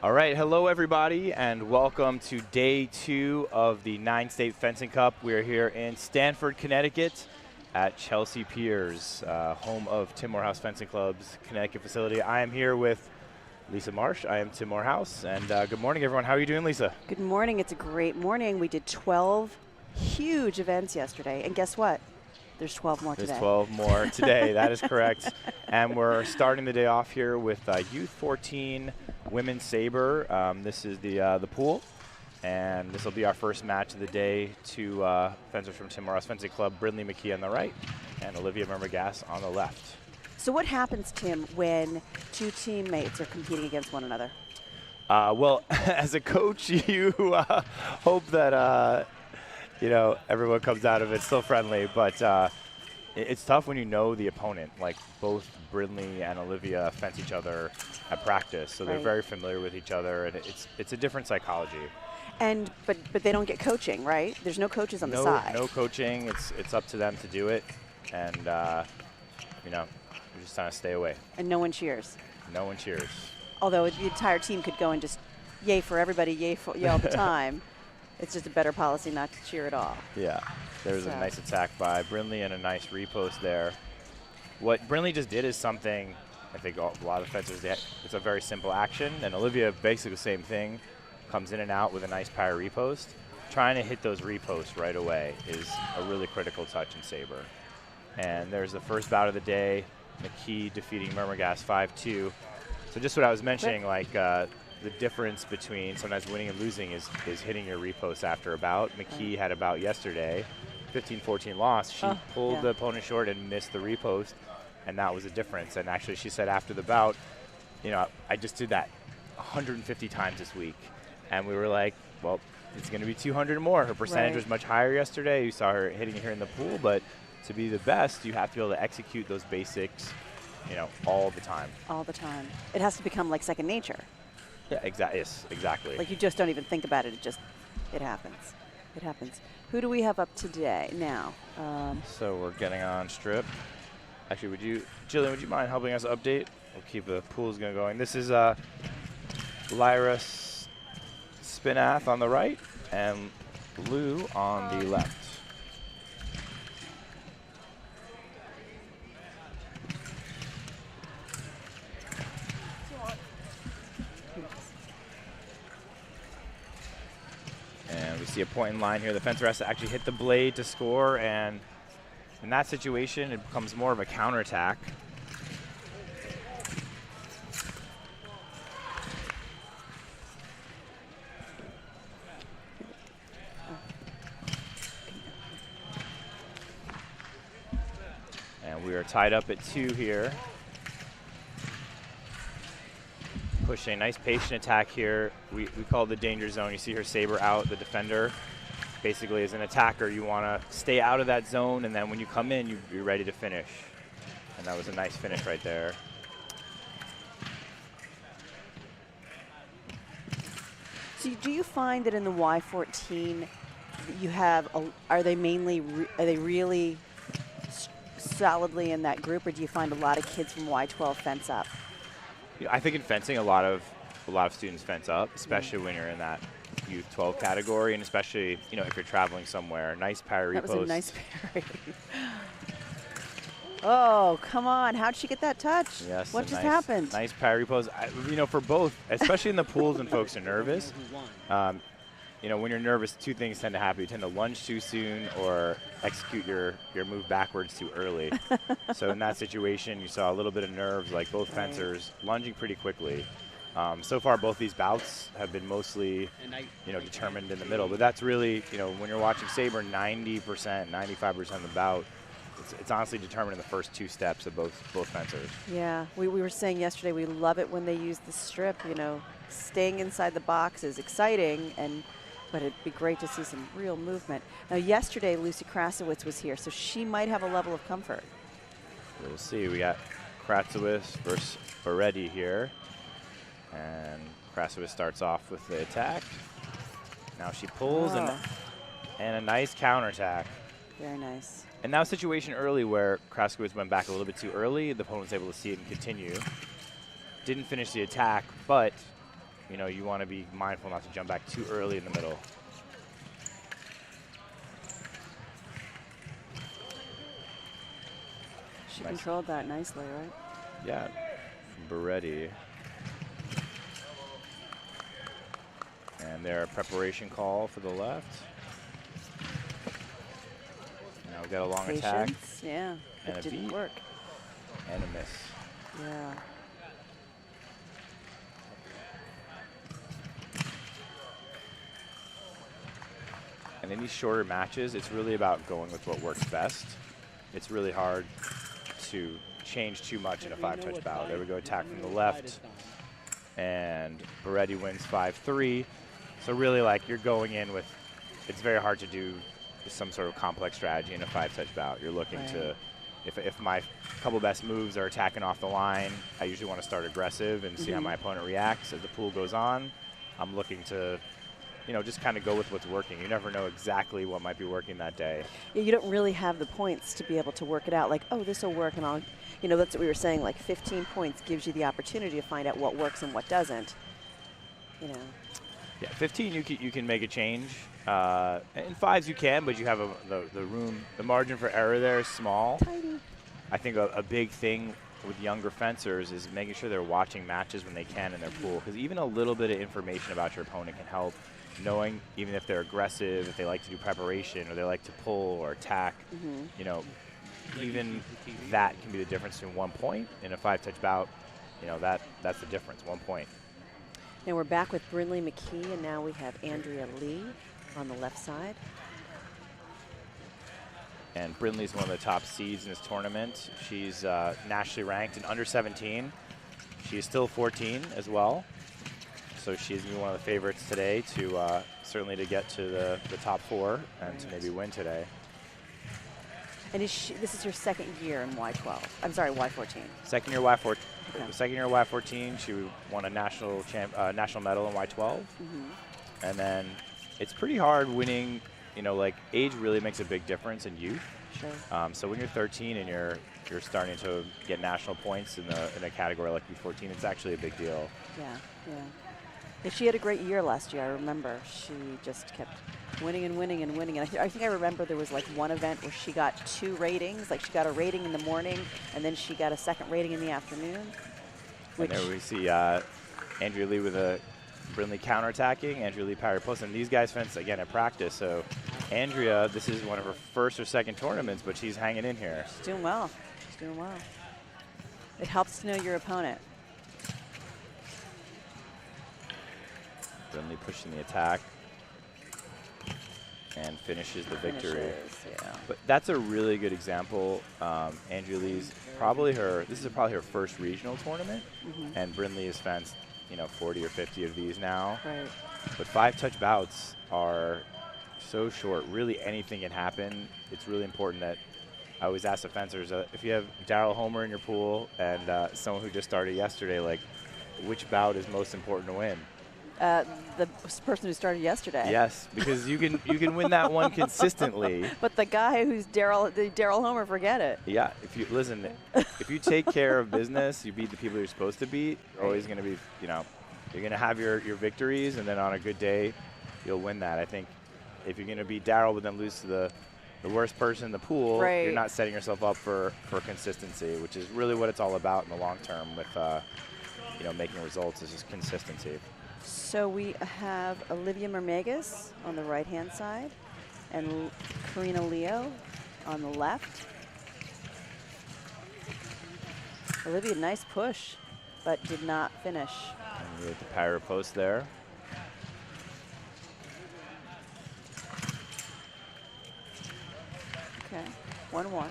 All right, hello everybody, and welcome to day 2 of the 9-State Fencing Cup. We are here in Stamford, Connecticut at Chelsea Piers, home of Tim Morehouse Fencing Club's Connecticut facility. I am here with Lisa Marsh. I am Tim Morehouse, and good morning, everyone. How are you doing, Lisa? Good morning. It's a great morning. We did 12 huge events yesterday, and guess what? There's 12 more today. There's 12 more today. That is correct. And we're starting the day off here with Youth-14 Women's Saber. This is the pool, and this will be our first match of the day. Two fencers from Tim Morehouse Fencing Club, Brindley McKee on the right, and Olivia Mermergas on the left. So what happens, Tim, when two teammates are competing against one another? Well, as a coach, you hope that everyone comes out of it still friendly, but it's tough when you know the opponent. Like, both Brindley and Olivia fence each other at practice, so they're very familiar with each other, and it's a different psychology. And but they don't get coaching, right? There's no coaches on the side. No coaching. It's up to them to do it, and we just kind of stay away. And no one cheers. No one cheers. Although the entire team could go and just yay for everybody, yay all the time. It's just a better policy not to cheer at all. Yeah, there was a nice attack by Brindley and a nice repost there. What Brindley just did is something I think a lot of fencers, it's a very simple action, and Olivia basically the same thing, comes in and out with a nice power repost. Trying to hit those reposts right away is a really critical touch in Saber. And there's the first bout of the day, McKee defeating Mermergas 5-2. So just what I was mentioning, like the difference between sometimes winning and losing is hitting your repost after a bout. McKee had a bout yesterday, 15-14 loss. She pulled the opponent short and missed the repost, and that was the difference. And actually, she said after the bout, I just did that 150 times this week. And we were like, well, it's going to be 200 more. Her percentage was much higher yesterday. You saw her hitting here in the pool, but to be the best, you have to be able to execute those basics, all the time. All the time. It has to become like second nature. Yeah, exactly. Like you just don't even think about it. It happens. It happens. Who do we have up today now? So we're getting on strip. Actually, Jillian, would you mind helping us update? We'll keep the pools going. This is Lyra Spinath on the right and Lou on the left. And we see a point in line here. The fencer has to actually hit the blade to score, and in that situation, it becomes more of a counterattack. And we are tied up at 2 here. Pushing a nice patient attack here. We call it the danger zone. You see her Saber out, the defender. Basically, as an attacker, you want to stay out of that zone, and then when you come in, you're ready to finish. And that was a nice finish right there. So do you find that in the Y-14, you have, are they really solidly in that group, or do you find a lot of kids from Y-12 fence up? I think in fencing, a lot of students fence up, especially when you're in that Youth-12 category, and especially if you're traveling somewhere. Nice parry repost. That was a nice parry. Oh, come on! How'd she get that touch? Yes. What just happened? Nice parry repost. For both, especially in the pools when folks are nervous. When you're nervous, two things tend to happen. You tend to lunge too soon or execute your move backwards too early. So in that situation, you saw a little bit of nerves, like both fencers lunging pretty quickly. So far, both these bouts have been mostly, determined in the middle. But that's really, when you're watching Saber, 90%, 95% of the bout, it's honestly determined in the first 2 steps of both fencers. Yeah, we were saying yesterday we love it when they use the strip. Staying inside the box is exciting, but it'd be great to see some real movement. Now, yesterday, Lucy Krasowitz was here, so she might have a level of comfort. We'll see. We got Krasowitz versus Beretti here. And Krasowitz starts off with the attack. Now she pulls and a nice counterattack. Very nice. And now a situation early where Krasowitz went back a little bit too early. The opponent was able to see it and continue. Didn't finish the attack, but you know, you want to be mindful not to jump back too early in the middle. She controlled that nicely, right? Yeah, Beretti. And their preparation call for the left. Now we've got a long attack. Yeah, and it didn't beat. work. And a miss. Yeah. And in these shorter matches, it's really about going with what works best. It's really hard to change too much in a 5-touch bout. There we go, attack from the left. And Beretti wins 5-3. So really, like, you're going in with, it's very hard to do some sort of complex strategy in a 5-touch bout. You're looking to, if my couple best moves are attacking off the line, I usually want to start aggressive and see how my opponent reacts as the pool goes on. I'm looking to, you know, just kind of go with what's working. You never know exactly what might be working that day. Yeah, you don't really have the points to be able to work it out. Like, oh, this will work, and I'll, you know, that's what we were saying. Like, 15 points gives you the opportunity to find out what works and what doesn't. You know. Yeah, 15 you can make a change. In 5s you can, but you have the room, the margin for error there is small. Tiny. I think a big thing with younger fencers is making sure they're watching matches when they can in their pool, because even a little bit of information about your opponent can help. Knowing even if they're aggressive, if they like to do preparation, or they like to pull or attack, you know, even that can be the difference between 1 point in a 5-touch bout. You know, that's the difference, 1 point. Now we're back with Brinley McKee, and now we have Andrea Lee on the left side. And Brinley's one of the top seeds in this tournament. She's nationally ranked in under 17. She's still 14 as well. So she's going to be one of the favorites today to certainly to get to the top 4 and to maybe win today. And this is her second year in Y12. I'm sorry, Y14. Second year Y14. Okay. Second year Y14, she won a national medal in Y12. And then it's pretty hard winning. You know, like, age really makes a big difference in youth. Sure. So when you're 13 and you're starting to get national points in a category like Youth-14, it's actually a big deal. Yeah, yeah. And she had a great year last year, I remember. She just kept winning and winning and winning. And I think I remember there was like one event where she got 2 ratings. Like, she got a rating in the morning, and then she got a second rating in the afternoon. And there we see Andrea Lee with a Brinley counterattacking, Andrea Lee parry post. And these guys fence, again, at practice. So Andrea, this is one of her first or second tournaments, but she's hanging in here. She's doing well. She's doing well. It helps to know your opponent. Brinley pushing the attack and finishes the victory. Yeah. But that's a really good example. Andrea Lee's this is probably her first regional tournament, and Brinley has fenced, you know, 40 or 50 of these now. Right. But 5-touch bouts are so short. Really, anything can happen. It's really important that I always ask the fencers, if you have Daryl Homer in your pool and someone who just started yesterday, like, which bout is most important to win? The person who started yesterday. Yes, because you can win that one consistently. But the guy who's Daryl Homer, forget it. Yeah, if you take care of business, you beat the people you're supposed to beat. You're always going to be, you know, you're going to have your victories, and then on a good day, you'll win that. I think if you're going to beat Daryl but then lose to the worst person in the pool, you're not setting yourself up for consistency, which is really what it's all about in the long term with, you know, making results, is just consistency. So we have Olivia Mermegas on the right-hand side and Karina Leo on the left. Olivia, nice push, but did not finish. And with the parry post there. Okay, 1-1.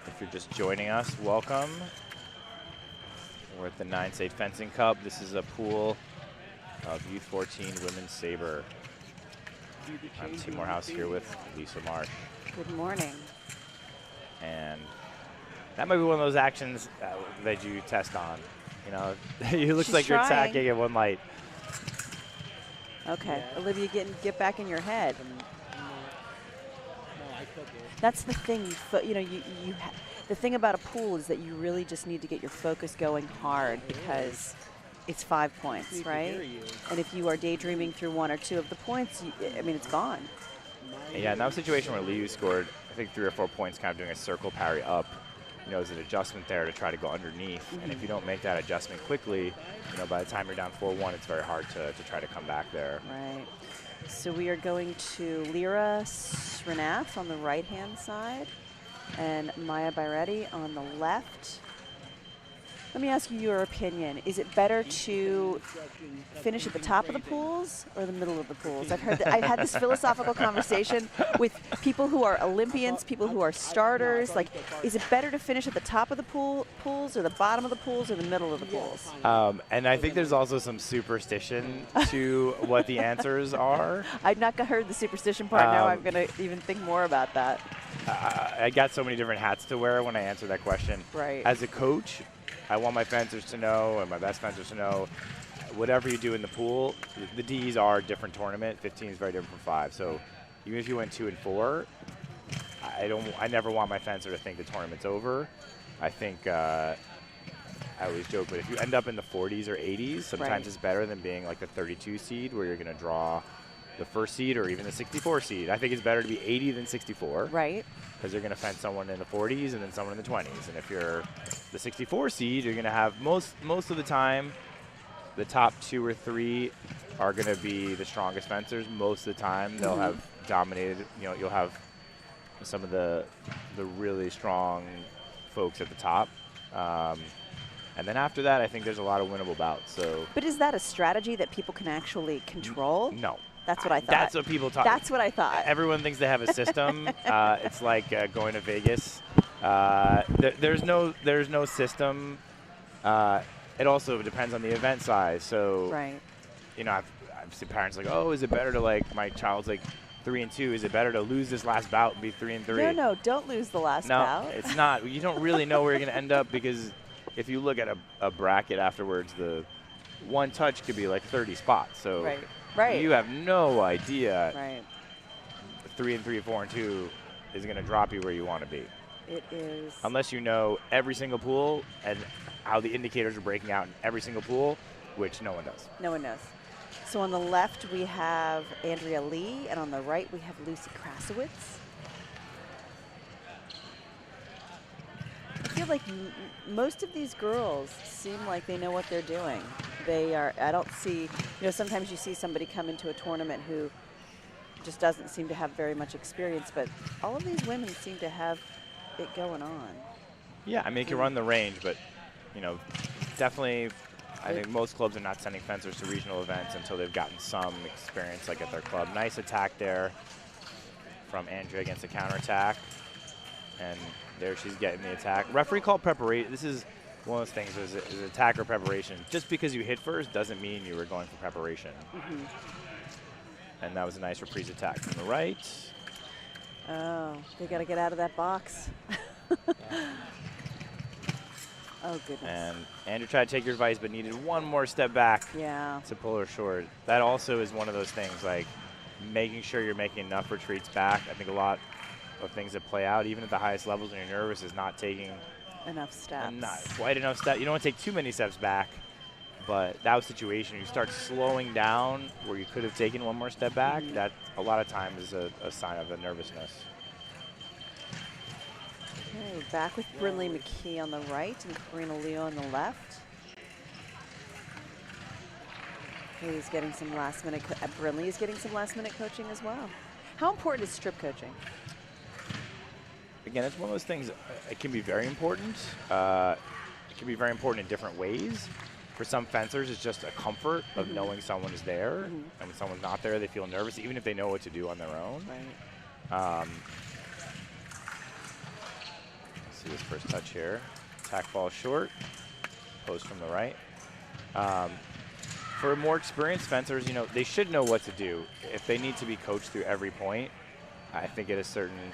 If you're just joining us, welcome. We're at the 9-state Fencing Cup. This is a pool of Youth-14 Women's Saber. I'm Tim Morehouse here with Lisa Marsh. Good morning. And that might be one of those actions that you test on. You know, it looks like you're attacking at one light. Okay, yeah. Olivia, get back in your head. That's the thing. You know, the thing about a pool is that you really just need to get your focus going hard, because it's 5 points, right? And if you are daydreaming through 1 or 2 of the points, I mean, it's gone. Yeah, in that situation where Liu scored, I think 3 or 4 points kind of doing a circle parry up, you know, there's an adjustment there to try to go underneath. And if you don't make that adjustment quickly, you know, by the time you're down 4-1, it's very hard to try to come back there. Right. So we are going to Lyra Srinath on the right-hand side and Maya Bairetti on the left. Let me ask you your opinion. Is it better to finish at the top of the pools or the middle of the pools? I've had this philosophical conversation with people who are Olympians, people who are starters. Like, is it better to finish at the top of the pools or the bottom of the pools or the middle of the pools? And I think there's also some superstition to what the answers are. I've not heard the superstition part. Now I'm going to even think more about that. I got so many different hats to wear when I answer that question. Right. As a coach, I want my fencers to know, and my best fencers to know, whatever you do in the pool, the Ds are a different tournament. 15 is very different from 5. So even if you went 2 and 4, I never want my fencer to think the tournament's over. I think I always joke, but if you end up in the 40s or 80s, sometimes it's better than being like the 32 seed where you're going to draw the first seed or even the 64 seed. I think it's better to be 80 than 64. Right. Because you're going to fence someone in the 40s and then someone in the 20s. And if you're the 64 seed, you're going to have most of the time, the top 2 or 3 are going to be the strongest fencers. Most of the time, they'll have dominated. You know, you'll have some of the really strong folks at the top. And then after that, I think there's a lot of winnable bouts. So. But is that a strategy that people can actually control? No. That's what I thought. That's what people talk. That's what I thought. Everyone thinks they have a system. It's like going to Vegas. There's no system. It also depends on the event size. So, you know, I've seen parents like, oh, is it better to, like, my child's like 3 and 2? Is it better to lose this last bout and be 3 and 3? No, don't lose the last bout. No, it's not. You don't really know where you're going to end up because if you look at a bracket afterwards, the one touch could be like 30 spots. So. Right. You have no idea. Right. 3 and 3, 4 and 2 is going to drop you where you want to be. It is. Unless you know every single pool and how the indicators are breaking out in every single pool, which no one does. No one knows. So on the left we have Andrea Lee, and on the right we have Lucy Krasowitz. I feel like most of these girls seem like they know what they're doing. They are, I don't see, you know, sometimes you see somebody come into a tournament who just doesn't seem to have very much experience, but all of these women seem to have it going on. Yeah, I mean, it can run the range, but, you know, definitely, I think most clubs are not sending fencers to regional events until they've gotten some experience, like at their club. Nice attack there from Andrea against a counterattack. And there she's getting the attack. Referee called preparation. This is one of those things, is attack or preparation. Just because you hit first doesn't mean you were going for preparation. And that was a nice reprise attack from the right. Oh, they got to get out of that box. Oh, goodness. And Andrew tried to take your advice, but needed one more step back to pull her short. That also is one of those things, like making sure you're making enough retreats back. I think a lot of things that play out, even at the highest levels when you're nervous, is not taking enough steps. Not quite enough steps. You don't want to take too many steps back, but that situation, you start slowing down where you could have taken one more step back, that a lot of time is a sign of a nervousness. Okay, back with Brinley McKee on the right and Karina Leo on the left. He's getting some last minute, Brinley is getting some last minute coaching as well. How important is strip coaching? Again, it's one of those things, it can be very important. It can be very important in different ways. For some fencers, it's just a comfort of knowing someone is there. And when someone's not there, they feel nervous, even if they know what to do on their own. Let's see this first touch here. Attack falls short. Post from the right. For more experienced fencers, you know, they should know what to do. If they need to be coached through every point, I think at a certain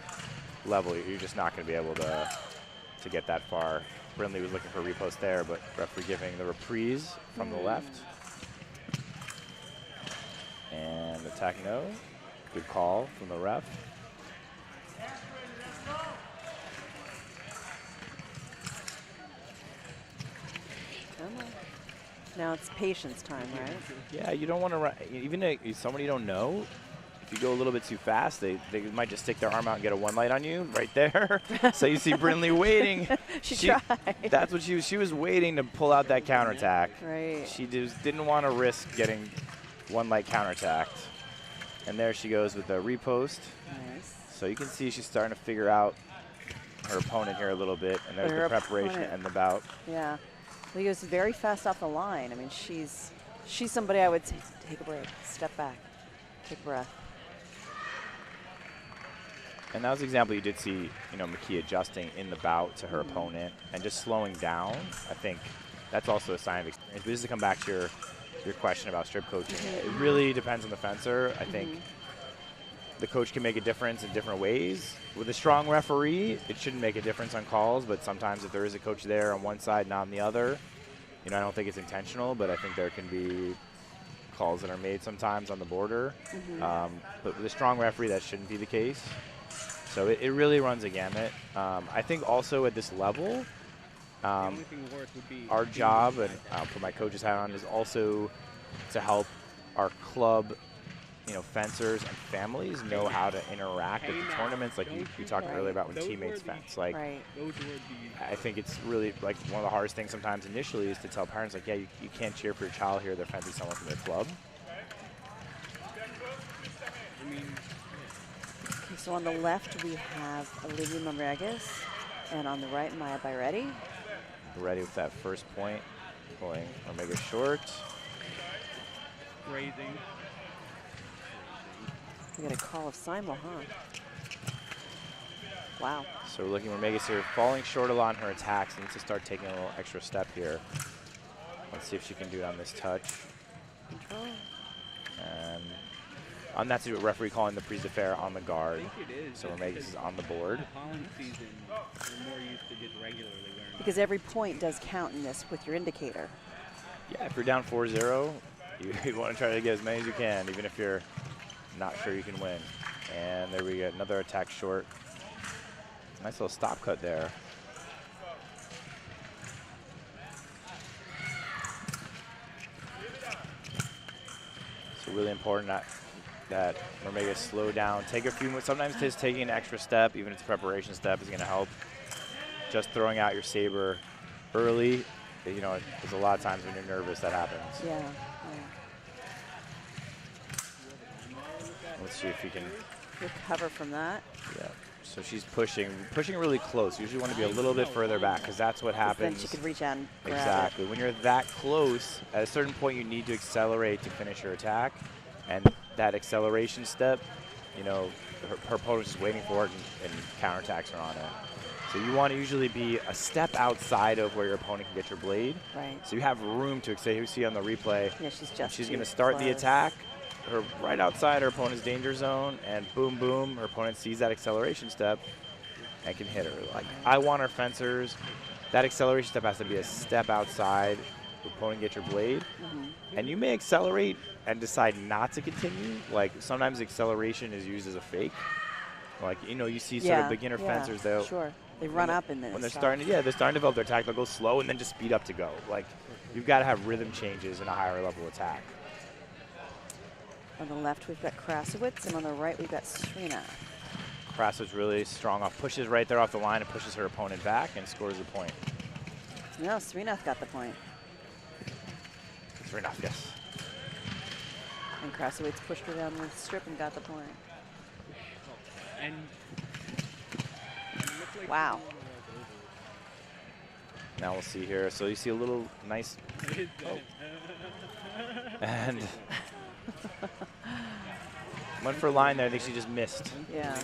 level, you're just not going to be able to get that far. Brinley was looking for a repost there, but referee giving the reprise from the left. And attack no. Good call from the ref. Come on. Now it's patience time, right? Yeah, you don't want to, even if somebody you don't know, if you go a little bit too fast, they might just stick their arm out and get a one light on you right there. So you see Brinley waiting. she tried. That's what she was waiting to pull out that counterattack. Right. She just didn't want to risk getting one light counterattacked. And there she goes with the repost. Nice. So you can see she's starting to figure out her opponent here a little bit, and there's the preparation and the bout. Yeah. Well, he goes very fast off the line. I mean, she's somebody I would say, take a break, step back, take a breath. And that was an example you did see, McKee adjusting in the bout to her opponent and just slowing down. I think that's also a sign of experience. But just to come back to your question about strip coaching, it really depends on the fencer. I think the coach can make a difference in different ways. With a strong referee, it shouldn't make a difference on calls, but sometimes if there is a coach there on one side, not on the other, I don't think it's intentional, but I think there can be calls that are made sometimes on the border. But with a strong referee, that shouldn't be the case. So it really runs a gamut. I think also at this level, our job, and I'll put my coach's hat on, is also to help our club, fencers and families know how to interact at the tournaments, like you talked earlier about when teammates fence. Like, I think it's really like one of the hardest things sometimes initially is to tell parents, like, yeah, you can't cheer for your child here. They're fencing someone from their club. So on the left, we have Olivia Mamregas, and on the right, Maya Byretti. Ready with that first point, pulling Omega short. Raising. We got a call of simul, huh? Wow. So we're looking at Omega's here, falling short a lot on her attacks. Needs to start taking a little extra step here. Let's see if she can do it on this touch. Control. And on that's the referee calling the prise de fer on the guard. I think it is. So Omegas is on the board. The pollen season, we're more used to just regularly wearing. Because every point does count in this with your indicator. Yeah, if you're down 4-0, you want to try to get as many as you can, even if you're not sure you can win. And there we go, another attack short. Nice little stop cut there. So really important that Omega slow down, take a few more. Sometimes just taking an extra step, even if it's a preparation step, is going to help. Just throwing out your saber early, there's a lot of times when you're nervous that happens. Yeah. Let's see if you can recover from that. Yeah. So she's pushing really close. You usually want to be a little bit further back because that's what happens. Then she could reach out and grab exactly. it. When you're that close, at a certain point you need to accelerate to finish your attack, and that acceleration step, her opponent's just waiting for it and counterattacks her on it. So you want to usually be a step outside of where your opponent can get your blade. Right. So you have room to accelerate. You see on the replay. Yeah, she's going to start the attack. Her right outside her opponent's danger zone, and boom, boom, her opponent sees that acceleration step and can hit her. Like, I want our fencers, that acceleration step has to be a step outside the opponent get your blade. And you may accelerate and decide not to continue. Like, sometimes acceleration is used as a fake. Like, you see sort of beginner fencers, though. Sure. They run up and then when they're starting to develop their attack, they'll go slow and then just speed up to go. Like, you've got to have rhythm changes in a higher level attack. On the left, we've got Krasowitz, and on the right, we've got Srina. Krasowitz really strong off, pushes right there off the line and pushes her opponent back and scores a point. No, Srinath got the point. Srinath, yes. And Krasowitz pushed her down the strip and got the point. And wow. Now we'll see here. So you see a little nice. And went for a line there. I think she just missed. Yeah.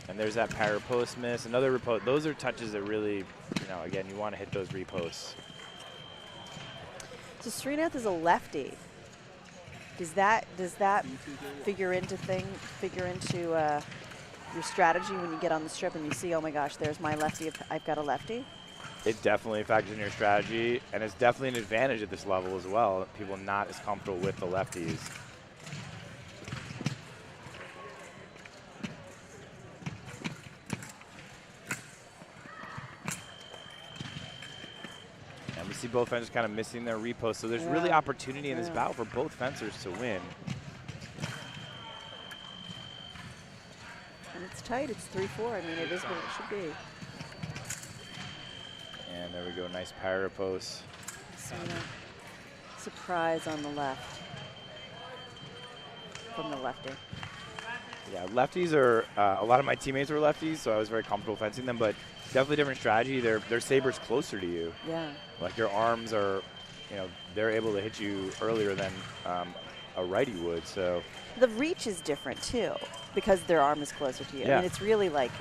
And there's that para post miss. Another repost. Those are touches that really, again, you want to hit those reposts. So Srinath is a lefty. Does that figure into your strategy when you get on the strip and you see, oh my gosh, there's my lefty, I've got a lefty? It definitely factors in your strategy, and it's definitely an advantage at this level as well. People not as comfortable with the lefties. And we see both fencers kind of missing their repost. So there's really opportunity in this bout for both fencers to win. And it's tight. It's 3-4. I mean, it is what it should be. And there we go. Nice parry post. So, surprise on the left. From the lefty. Yeah, lefties are, a lot of my teammates were lefties, so I was very comfortable fencing them, but definitely different strategy. Their saber's closer to you. Yeah. Like your arms are, you know, they're able to hit you earlier than a righty would, so. The reach is different too, because their arm is closer to you. Yeah. I mean, it's really like,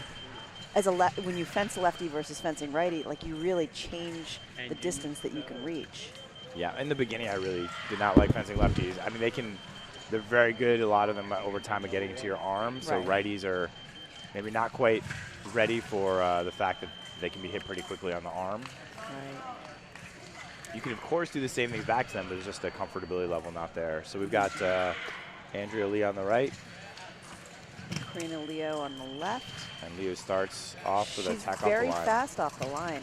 as when you fence lefty versus fencing righty, like you really change the distance that you can reach. Yeah, in the beginning, I really did not like fencing lefties. I mean, they're very good, a lot of them, over time of getting into your arm. So righties are maybe not quite ready for the fact that they can be hit pretty quickly on the arm. Right. You can, of course, do the same things back to them, but there's just a comfortability level not there. So we've got Andrea Lee on the right. Karina Leo on the left. And Leo starts off with an attack off the line. She's very fast off the line,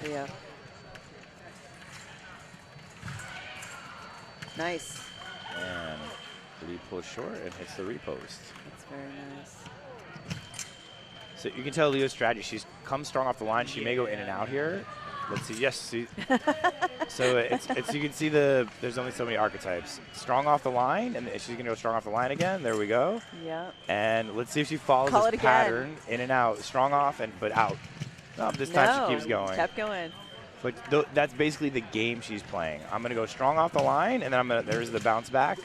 Leo. Nice. And Lee pulls short and hits the repost. That's very nice. So you can tell Leo's strategy. She's come strong off the line. She may go in and out here. Let's see. Yes. See. So it's you can see there's only so many archetypes. Strong off the line, and she's gonna go strong off the line again. There we go. Yeah. And let's see if she follows Call this it pattern in and out. Strong off but out. No, this time she keeps going. Kept going. But that's basically the game she's playing. I'm gonna go strong off the line, and then there's the bounce back.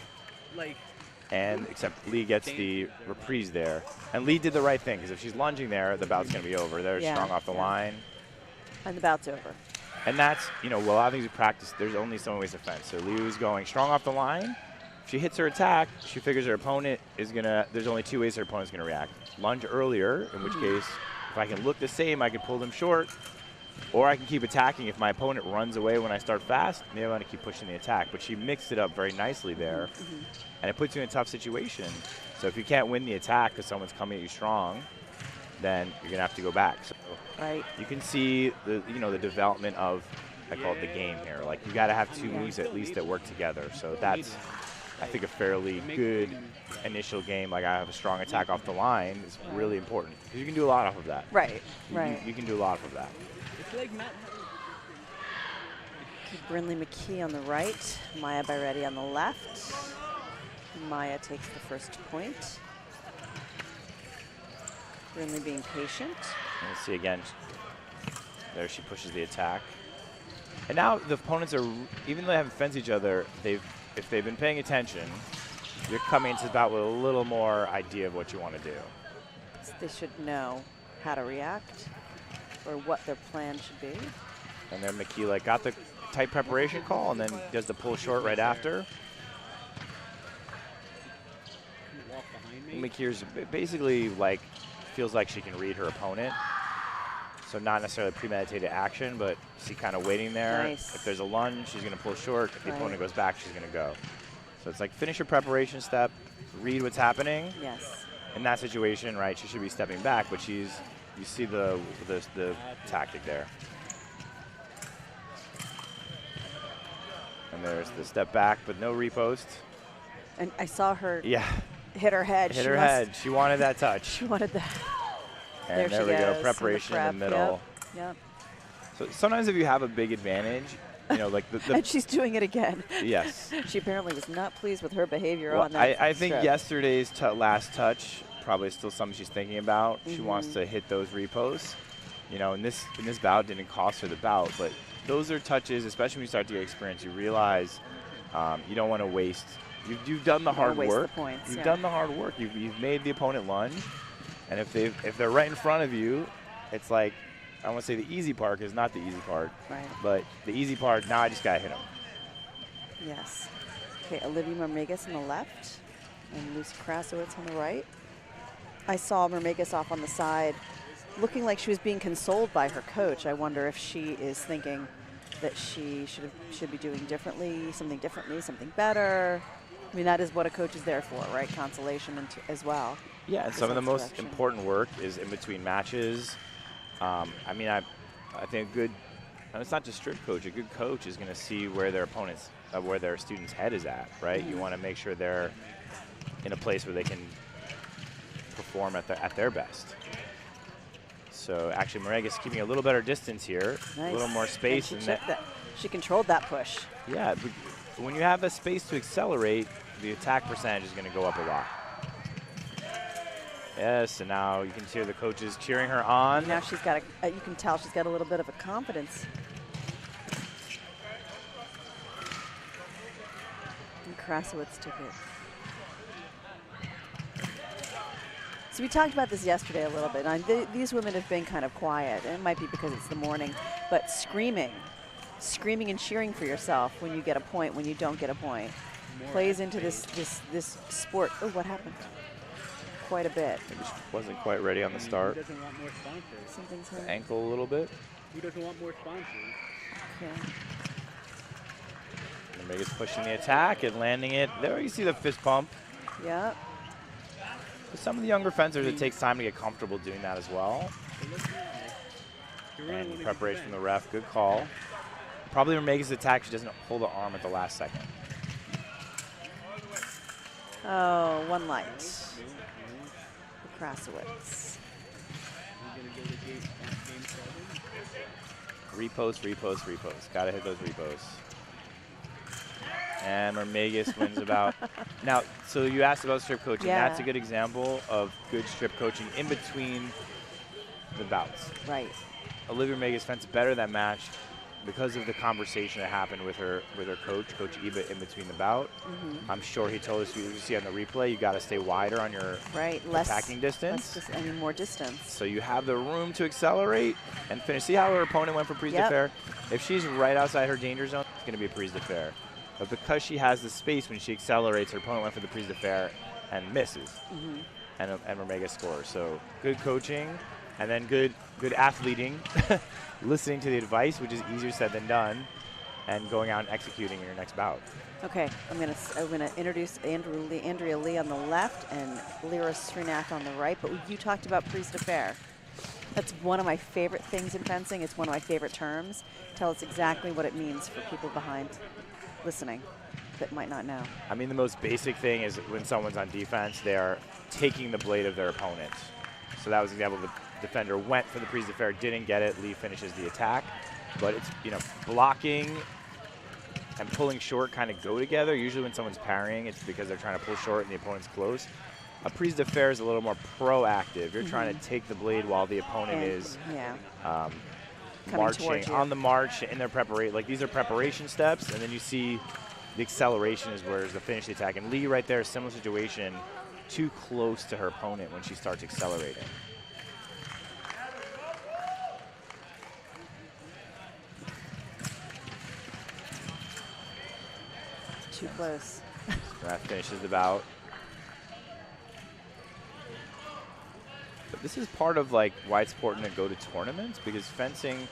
And except Lee gets the reprise there. And Lee did the right thing, because if she's lunging there, the bout's going to be over. There's strong off the line. And the bout's over. And that's, you know, a lot of things we practice, there's only so many ways to fence. So Liu's going strong off the line. If she hits her attack, she figures her opponent is going to, there's only two ways her opponent's going to react. Lunge earlier, in which case, if I can look the same, I can pull them short. Or I can keep attacking. If my opponent runs away when I start fast, maybe I want to keep pushing the attack. But she mixed it up very nicely there. And it puts you in a tough situation. So if you can't win the attack because someone's coming at you strong, then you're going to have to go back. So you can see the development of, I call it the game here. Like, you got to have two moves at least that work together. So that's, I think, a fairly good initial game. Like, I have a strong attack off the line is really important. Because you can do a lot off of that. Right. You can do a lot off of that. Brinley McKee on the right, Maya Byretti on the left. Maya takes the first point. Brinley being patient. Let's see again. There she pushes the attack. And now the opponents are, even though they haven't fenced each other, if they've been paying attention, you're coming into the bout with a little more idea of what you want to do. They should know how to react or what their plan should be. And then McKee got the tight preparation call and then does the pull short right after. McKee's basically feels like she can read her opponent. So not necessarily premeditated action, but she kind of waiting there. Nice. If there's a lunge, she's going to pull short. If the opponent goes back, she's going to go. So it's like finish your preparation step, read what's happening. Yes. In that situation, right, she should be stepping back, but you see the tactic there. And there's the step back, but no repost. And I saw her hit her head. Hit her head. She wanted that touch. She wanted that. And there we go. Preparation in the middle. Yep. So sometimes if you have a big advantage, you know, like the and she's doing it again. Yes. She apparently was not pleased with her behavior on that. I think yesterday's last touch probably still something she's thinking about. She wants to hit those reposts. You know, in this bout didn't cost her the bout, but those are touches, especially when you start to get experience, you realize you don't want to waste. You've done the hard work. You've done the hard work. You've made the opponent lunge, and if they're right in front of you, it's like, I want to say the easy part is not the easy part. Right. But the easy part, now I just gotta hit them. Yes. Okay, Olivia Mermegas on the left, and Lucy Krasowitz on the right. I saw Mermegas off on the side, looking like she was being consoled by her coach. I wonder if she is thinking that she should be doing something differently, something better. I mean, that is what a coach is there for, right? Consolation as well. Yeah, and some of the most important work is in between matches. I mean, I think And it's not just strip coach. A good coach is going to see where their opponents, where their student's head is at, right? You want to make sure they're in a place where they can perform at their best. So actually, Moregas keeping a little better distance here, Nice. a little more space. And she controlled that push. Yeah, but when you have a space to accelerate, the attack percentage is going to go up a lot. Yes, and now you can hear the coaches cheering her on. Now she's got you can tell she's got a little bit of a confidence. And Krasowitz took it. So we talked about this yesterday a little bit. These women have been kind of quiet. And it might be because it's the morning, but screaming and cheering for yourself when you get a point, when you don't get a point, plays into this sport. Oh, what happened? Quite a bit. Maybe she wasn't quite ready on the start. Who doesn't want more sponsors? Something's hurt. Ankle a little bit. Who doesn't want more sponsors? Okay. And Megan's pushing the attack and landing it. There you see the fist pump. Yeah. For some of the younger fencers, it takes time to get comfortable doing that as well. And preparation from the ref, good call. Probably Megan's attack, she doesn't hold the arm at the last second. Oh, one light. Krasowitz. Repost, repost, repost. Gotta hit those reposts. And Mermegas wins about. Now, so you asked about strip coaching. Yeah. That's a good example of good strip coaching in between the bouts. Right. Olivia Megas fenced better that match because of the conversation that happened with her coach, Coach Eba, in between the bout. I'm sure he told us, you see on the replay, you got to stay wider on your attacking distance. More distance. So you have the room to accelerate and finish. See how her opponent went for prise de fer? If she's right outside her danger zone, it's going to be a prise de fer. But because she has the space when she accelerates, her opponent went for the prise de fer and misses. And Mermega scores. So good coaching, and then good athleting, listening to the advice, which is easier said than done, and going out and executing in your next bout. Okay, I'm gonna introduce Andrea Lee on the left and Lyra Srinath on the right. But you talked about prise de fer. That's one of my favorite things in fencing. It's one of my favorite terms. Tell us exactly what it means for people behind listening that might not know. I mean, the most basic thing is when someone's on defense, they are taking the blade of their opponent. So that was an example. The defender went for the prise de fer, didn't get it. Lee finishes the attack. But it's, blocking and pulling short kind of go together. Usually when someone's parrying, it's because they're trying to pull short and the opponent's close. A prise de fer is a little more proactive. You're trying to take the blade while the opponent is marching on the march in their preparation. Like, these are preparation steps, and then you see the acceleration is where the finish the attack. And Lee right there, similar situation, too close to her opponent when she starts accelerating. Too close. That finishes the bout. But this is part of why it's important to go to tournaments, because fencing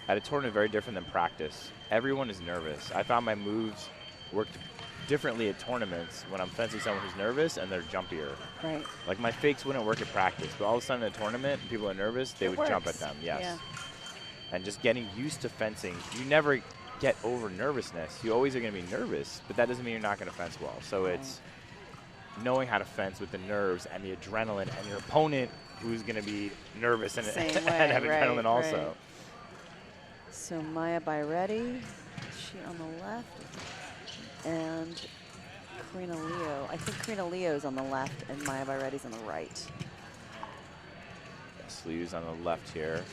at a tournament is very different than practice. Everyone is nervous. I found my moves worked differently at tournaments when I'm fencing someone who's nervous and they're jumpier. Right. Like, my fakes wouldn't work at practice, but all of a sudden in a tournament, people are nervous, they would jump at them. Yes. Yeah. And just getting used to fencing, you never get over nervousness. You always are going to be nervous, but that doesn't mean you're not going to fence well. So it's knowing how to fence with the nerves and the adrenaline, and your opponent who's going to be nervous and, have adrenaline also. Right. So Maya Byretti, she on the left, and Karina Leo. I think Karina Leo's on the left and Maya Byretti's on the right. Yes, Leo's on the left here.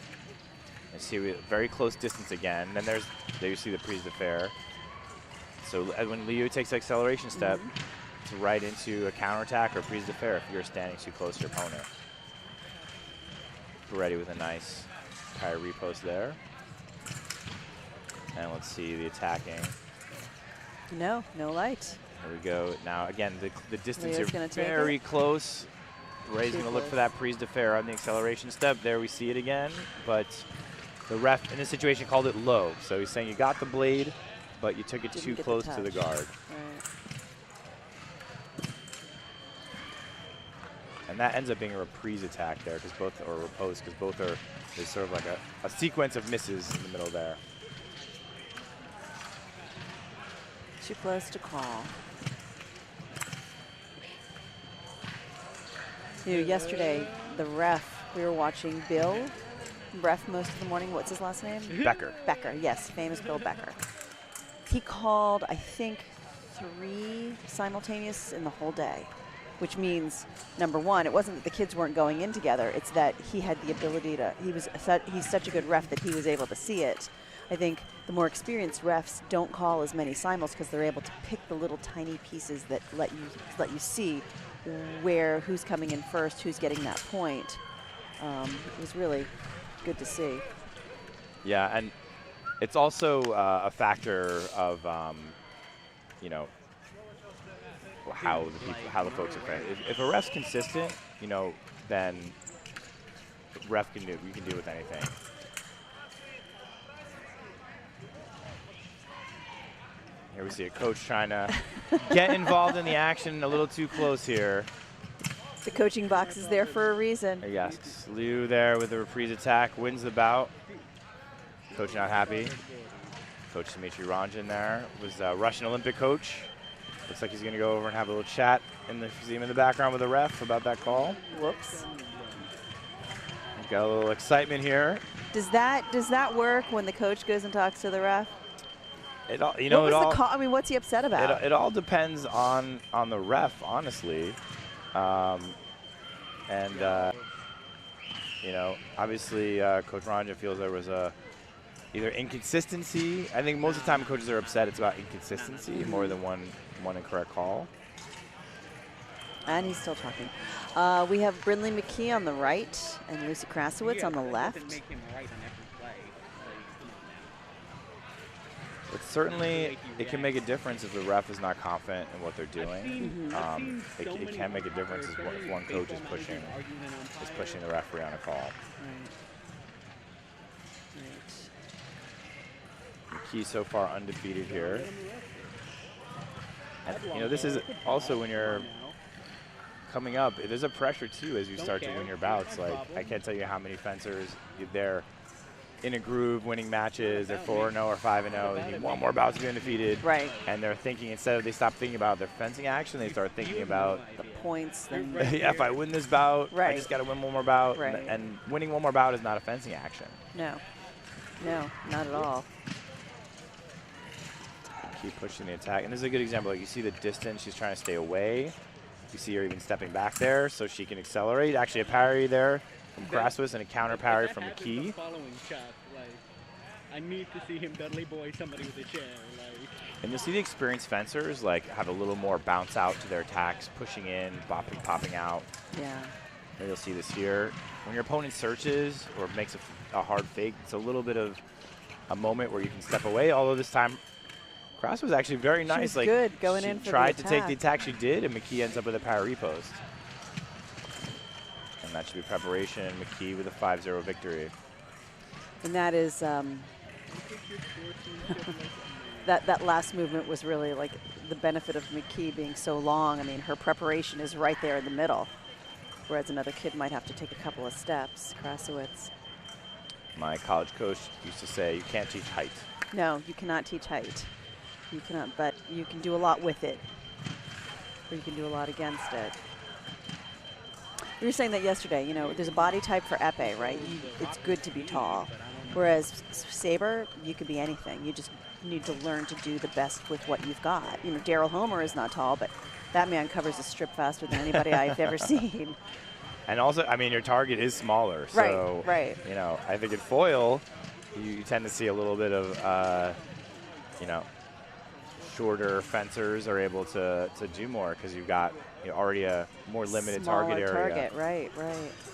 And see, we very close distance again. Then there you see the prise de fer. So when Leo takes the acceleration step, it's right into a counterattack or prise de fer if you're standing too close to your opponent. Ready with a nice tire repost there. And let's see the attacking. No light. Here we go. Now again, the distance Leo's here very close. Ray's going to look for that prise de fer on the acceleration step. There we see it again, but the ref in this situation called it low. So he's saying you got the blade, but you took it too close to the guard. Right. And that ends up being a reprise attack there, because both are riposte, because both are, there's sort of like a sequence of misses in the middle there. Too close to call. You know, yesterday, the ref, we were watching Bill, ref most of the morning. What's his last name? Becker. Becker, yes, famous Bill Becker. He called, I think, 3 simultaneous in the whole day, which means, number one, it wasn't that the kids weren't going in together, it's that he had the ability to, he's such a good ref that he was able to see it. I think the more experienced refs don't call as many simuls because they're able to pick the little tiny pieces that let you see who's coming in first, who's getting that point. It was really good to see. Yeah, and it's also a factor of, you know, how the folks are playing. If a ref's consistent, you know, then ref can do. You can deal with anything. Here we see a coach trying to get involved in the action a little too close here. The coaching box is there for a reason. Yes, Liu there with the reprise attack, wins the bout. Coach not happy. Coach Dimitri Ranjan there was a Russian Olympic coach. Looks like he's going to go over and have a little chat in the museum in the background with the ref about that call. Whoops. We've got a little excitement here. Does that work when the coach goes and talks to the ref? It all, you know, what was the call? I mean, what's he upset about? It all depends on the ref, honestly. You know, obviously, Coach Ranjan feels there was either inconsistency. I think most of the time coaches are upset it's about inconsistency more than one incorrect call. And he's still talking. We have Brindley McKee on the right and Lucy Krasowitz on the left. But certainly, it can make a difference if the ref is not confident in what they're doing. It can make a difference if one coach is pushing the referee on a call. McKee so far undefeated here. And, you know, this is also when you're coming up, there's a pressure too as you start to win your bouts. Like, I can't tell you how many fencers they're in a groove, winning matches. They're 4-0 or 5-0. They need one more bout to be undefeated. Right. And they're thinking, instead of they stop thinking about their fencing action, they start thinking about the points. Yeah, if I win this bout, right. I just got to win one more bout. Right. And winning one more bout is not a fencing action. No, not at all. Keep pushing the attack. And this is a good example. Like, you see the distance. She's trying to stay away. You see her even stepping back there so she can accelerate. Actually, a parry there from Krasowitz and a counter parry from McKee. I need to see him Dudley boy somebody with a chair. And you'll see the experienced fencers like have a little more bounce out to their attacks, pushing in, bopping, popping out. Yeah. And you'll see this here. When your opponent searches or makes a hard fake, it's a little bit of a moment where you can step away. Although this time, Krasowitz was actually very nice. She was like, good going in for the tried attack. to take the attack, she did, and McKee ends up with a parry post. And that should be preparation. McKee with a 5-0 victory. And that is that last movement was really like the benefit of McKee being so long. I mean, her preparation is right there in the middle, whereas another kid might have to take a couple of steps. Krasowitz. My college coach used to say, you can't teach height. No, you cannot teach height. You cannot, but you can do a lot with it, or you can do a lot against it. You were saying that yesterday, you know, there's a body type for epee, right? It's good to be tall. Whereas Saber, you could be anything. You just need to learn to do the best with what you've got. You know, Daryl Homer is not tall, but that man covers a strip faster than anybody I've ever seen. And also, I mean, your target is smaller. So, right. You know, I think in foil, you tend to see a little bit of, you know, shorter fencers are able to do more because you've got already a more limited target area. Right.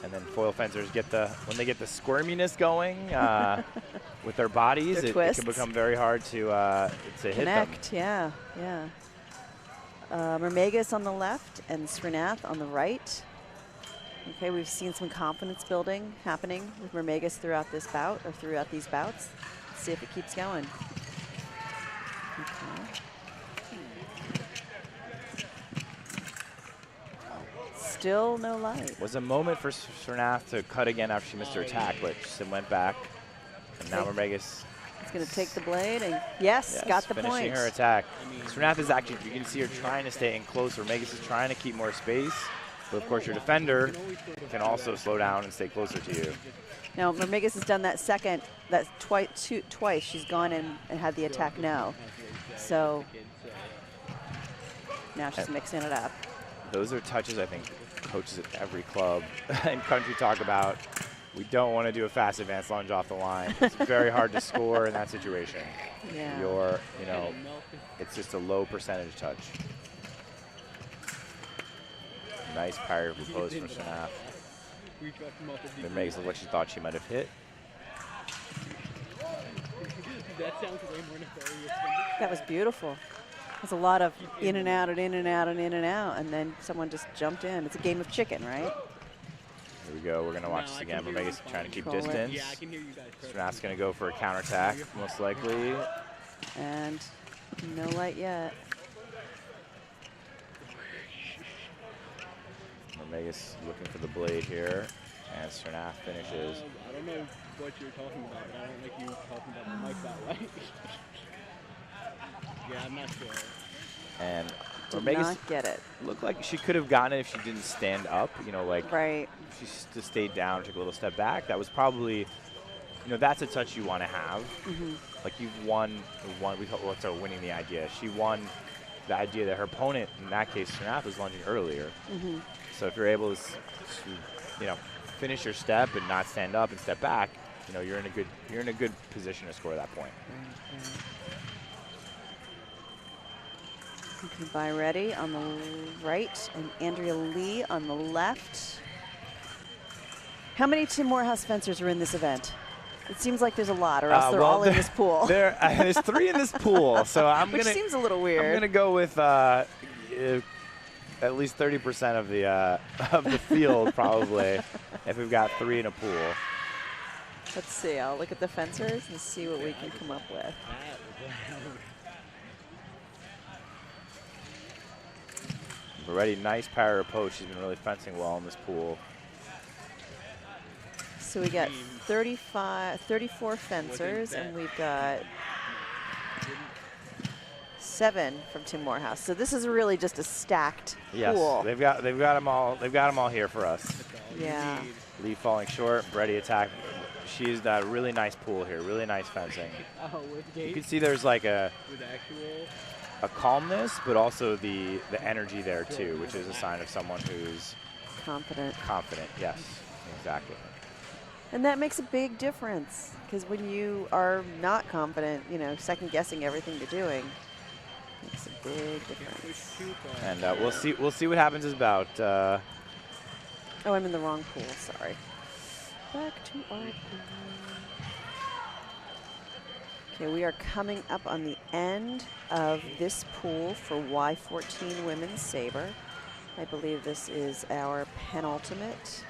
And then foil fencers when they get the squirminess going with their bodies, it can become very hard to hit them. Yeah. Mermegas on the left and Srinath on the right. Okay, we've seen some confidence building happening with Mermegas throughout this bout or throughout these bouts. Let's see if it keeps going. Okay. Still no light. Was a moment for Srinath to cut again after she missed her attack, but she went back. And now Mermegas He's going to take the blade, and yes, got the finishing point. her attack. Srinath is actually, you can see her trying to stay in closer. Megas is trying to keep more space, but of course your defender can also slow down and stay closer to you. Now, Megas has done that second, twice. She's gone in and had the attack no. So now she's mixing it up. Those are touches I think coaches at every club and country talk about. We don't want to do a fast advance lunge off the line. It's very hard to score in that situation. Yeah. It's just a low percentage touch. Nice parry proposed from Srinath. It makes it look like she thought she might have hit. That sounds way more nefarious. That was beautiful. There's a lot of in and out and in and out and in and out, and then someone just jumped in. It's a game of chicken, right? Here we go. We're going to watch this again. Megas trying to keep Control it. distance. Yeah, I can hear you guys. Srinath's going to go for a counterattack, most likely. And no light yet. Megas looking for the blade here, and Srinath finishes. I don't know what you're talking about, but I don't like you talking about the mic that way. Yeah, I'm not sure. And Did Megas not get it. looked like she could have gotten it if she didn't stand up. Right. If she just stayed down, took a little step back. That was probably, that's a touch you want to have. Like you've won. Let's start winning the idea. She won the idea that her opponent, in that case, Srinath, was lunging earlier. So if you're able to, finish your step and not stand up and step back, you're in a good position to score that point. Okay, By-Ready on the right and Andrea Lee on the left. How many Tim Morehouse fencers are in this event? It seems like there's a lot, or else they're all in this pool. There's 3 in this pool, so Which seems a little weird. I'm gonna go with at least 30% of the field, probably, if we've got 3 in a pool. Let's see. I'll look at the fencers and see what we can come up with. Already nice power post. She's been really fencing well in this pool. So we got 34 fencers, and we've got 7 from Tim Morehouse. So this is really just a stacked pool. They've got them all. They've got them all here for us. Yeah. Lee falling short. Brady attack. She's got a really nice pool here. Really nice fencing. You can see there's like a calmness, but also the energy there too, which is a sign of someone who's confident. Confident. Yes. Exactly. And that makes a big difference, because when you are not confident, second guessing everything you're doing, makes a big difference. And we'll see what happens about. Oh, I'm in the wrong pool. Sorry. Back to our pool. Okay, we are coming up on the end of this pool for Y-14 Women's Saber. I believe this is our penultimate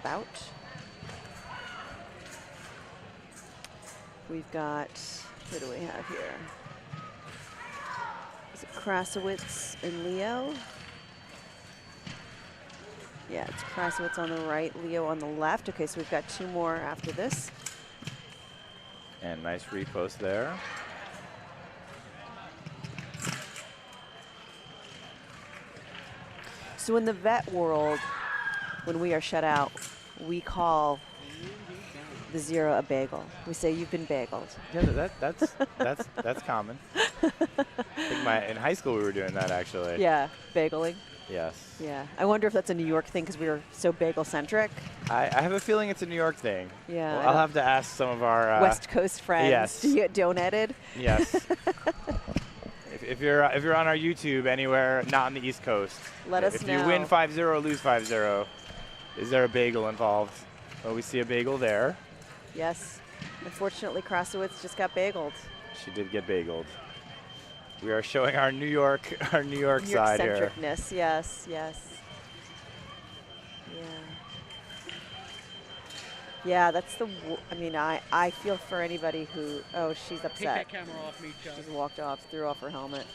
bout. We've got, who do we have here? Is it Krasowitz and Leo? Yeah, it's Krasowitz on the right, Leo on the left. Okay, so we've got 2 more after this. And nice repost there. So in the vet world, when we are shut out, we call the 0 a bagel. We say, you've been bageled. Yeah, that's common. I think in high school we were doing that, actually. Yeah, bageling. Yes. Yeah. I wonder if that's a New York thing, because we were so bagel-centric. I have a feeling it's a New York thing. Yeah. Well, I'll have to ask some of our West Coast friends. Yes. Do you get donated? Yes. If you're on our YouTube anywhere not on the East Coast, let us know. If you win 5-0 or lose 5-0, is there a bagel involved? Well, we see a bagel there. Yes. Unfortunately, Krasowitz just got bageled. She did get bageled. We are showing our New York side here. Centricness, yes, yes. Yeah. Yeah, that's the, I feel for anybody who, she's upset. Take that camera off me, Chuck. She's walked off, threw off her helmet.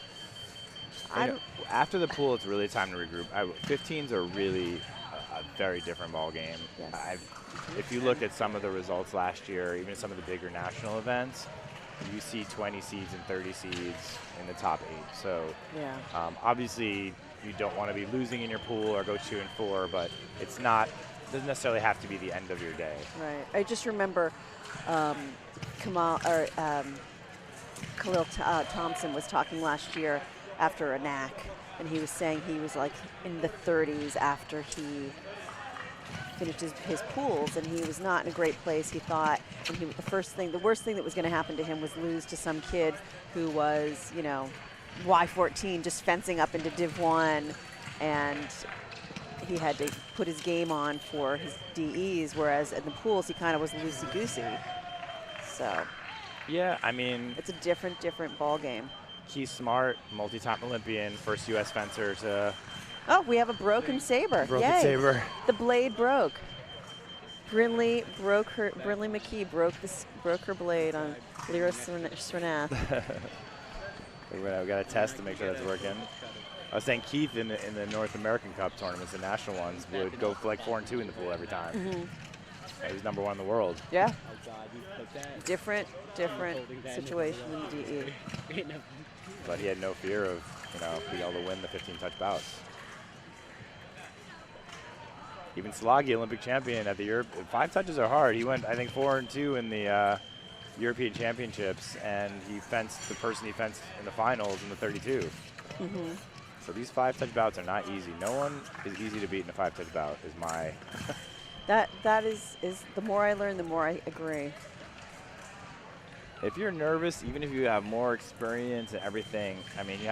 After the pool, it's really time to regroup. 15s are really very different ball game. Yes. If you look at some of the results last year, even some of the bigger national events, you see 20 seeds and 30 seeds in the top 8. So yeah. Obviously you don't want to be losing in your pool or go 2 and 4, but it's not, doesn't necessarily have to be the end of your day. Right. I just remember Khalil Thompson was talking last year after a NAC, and he was saying he was like in the 30s after he finished his pools, and he was not in a great place, he thought. And the worst thing that was going to happen to him was lose to some kid who was, you know, Y-14 just fencing up into Div 1, and he had to put his game on for his DEs, whereas in the pools he kind of was loosey-goosey. So yeah, I mean, it's a different ball game. Keith Smart, multi-time Olympian, first U.S. fencer to. Oh, we have a broken saber. Broken Yay. saber. The blade broke. Brinley McKee broke her blade on Lyra Srinath. I've got to test to make sure that's working. I was saying Keith in the North American Cup tournaments, the national ones, would go for like 4 and 2 in the pool every time. He was #1 in the world. Yeah. Different situation in the DE. But he had no fear of, you know, being able to win the 15-touch bouts. Even Slaggy, Olympic champion at the Europe, 5 touches are hard. He went, I think, 4 and 2 in the European Championships, and he fenced the person he fenced in the finals in the 32. So these 5-touch bouts are not easy. No one is easy to beat in a 5-touch bout. Is my. that is the more I learn, the more I agree. If you're nervous, even if you have more experience and everything, I mean, you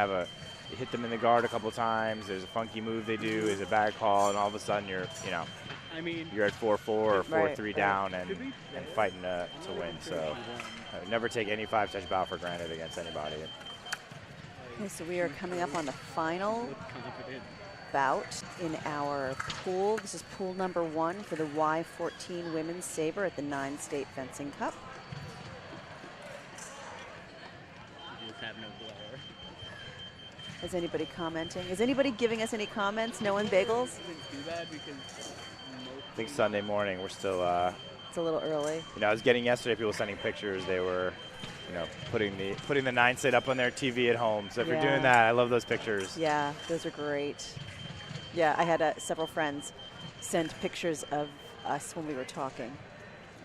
hit them in the guard a couple times. There's a funky move they do. There's a bad call, and all of a sudden you're at 4-4 or 4-3 down and fighting to win. So never take any 5-touch bout for granted against anybody. Okay, so we are coming up on the final bout in our pool. This is pool number 1 for the Y-14 Women's Saber at the 9-State Fencing Cup. Have no glare. Is anybody commenting? Is anybody giving us any comments? No one bagels? I think Sunday morning we're still. It's a little early. You know, I was getting yesterday people sending pictures. They were, you know, putting the 9-State up on their TV at home. So if you're doing that, I love those pictures. Yeah, those are great. Yeah, I had several friends send pictures of us when we were talking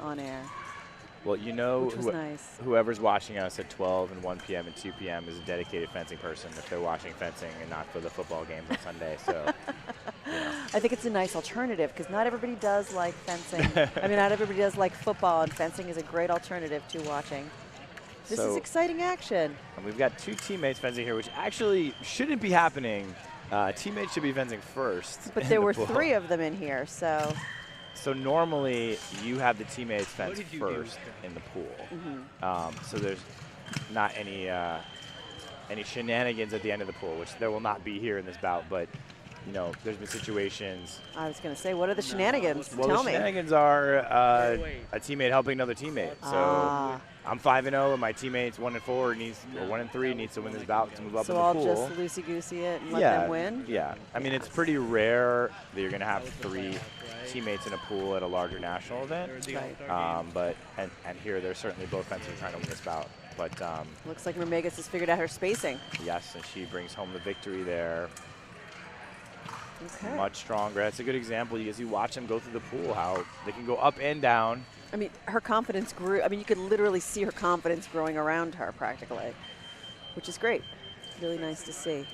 on air. Well, you know, nice. Whoever's watching us at 12 and 1 p.m. and 2 p.m. is a dedicated fencing person if they're watching fencing and not for the football games on Sunday. So, you know. I think it's a nice alternative because not everybody does like fencing. I mean, not everybody does like football, and fencing is a great alternative to watching. This is exciting action. And we've got 2 teammates fencing here, which actually shouldn't be happening. Teammates should be fencing first. But there were 3 of them in here, so. So normally you have the teammates fence first in the pool. So there's not any shenanigans at the end of the pool, which there will not be here in this bout. But you know, there's been situations. I was going to say, what are the shenanigans? Well, Tell the me. shenanigans are a teammate helping another teammate. So I'm 5-0, and my teammate's 1-4 needs, or 1-3 needs to win this bout to move up in the pool. So I'll just loosey-goosey it and let them win? Yeah. I mean, it's pretty rare that you're going to have 3 teammates in a pool at a larger national event. Right. But here they're certainly both fencers trying to win this bout. But looks like Mermegas has figured out her spacing. Yes, and she brings home the victory there. Okay. Much stronger. That's a good example as you watch them go through the pool, how they can go up and down. I mean, her confidence grew. I mean, you could literally see her confidence growing around her practically, which is great. Really nice to see.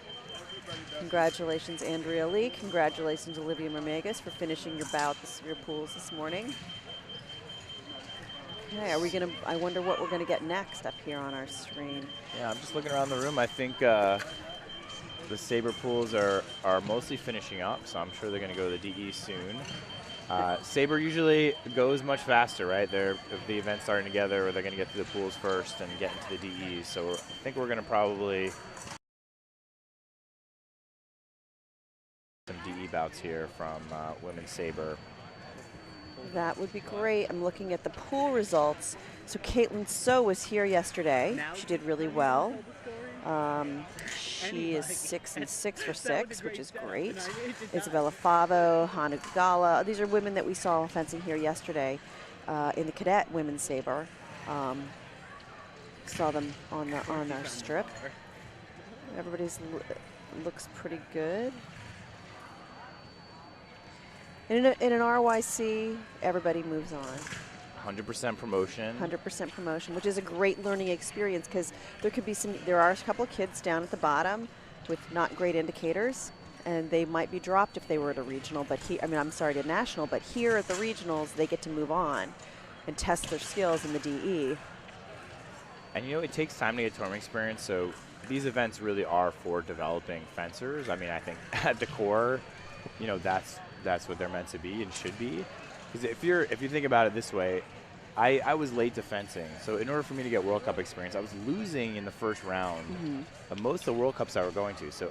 Congratulations, Andrea Lee. Congratulations, Olivia Mermegas, for finishing your bout, your pools this morning. Okay, I wonder what we're gonna get next up here on our screen. Yeah, I'm just looking around the room. I think the Saber pools are mostly finishing up, so I'm sure they're gonna go to the DE soon. Saber usually goes much faster, right? If the event's starting together, or they're gonna get through the pools first and get into the DEs. So I think we're gonna probably some DE bouts here from women's Saber. That would be great. I'm looking at the pool results. So Caitlin So was here yesterday. She did really well. She is 6 and 6 for 6, which is great. Isabella Favo, Hanu Gala. These are women that we saw fencing here yesterday in the Cadet Women's Saber. Saw them on our strip. Everybody's looks pretty good. In an RYC, everybody moves on. 100% promotion. 100% promotion, which is a great learning experience because there are a couple of kids down at the bottom with not great indicators, and they might be dropped if they were at a regional, but to national, but here at the regionals, they get to move on and test their skills in the DE. And you know, it takes time to get tournament experience, so these events really are for developing fencers. I mean, I think at the core, you know, that's what they're meant to be and should be. Because if you think about it this way, I was late to fencing, so in order for me to get World Cup experience, I was losing in the first round of most of the World Cups I were going to. So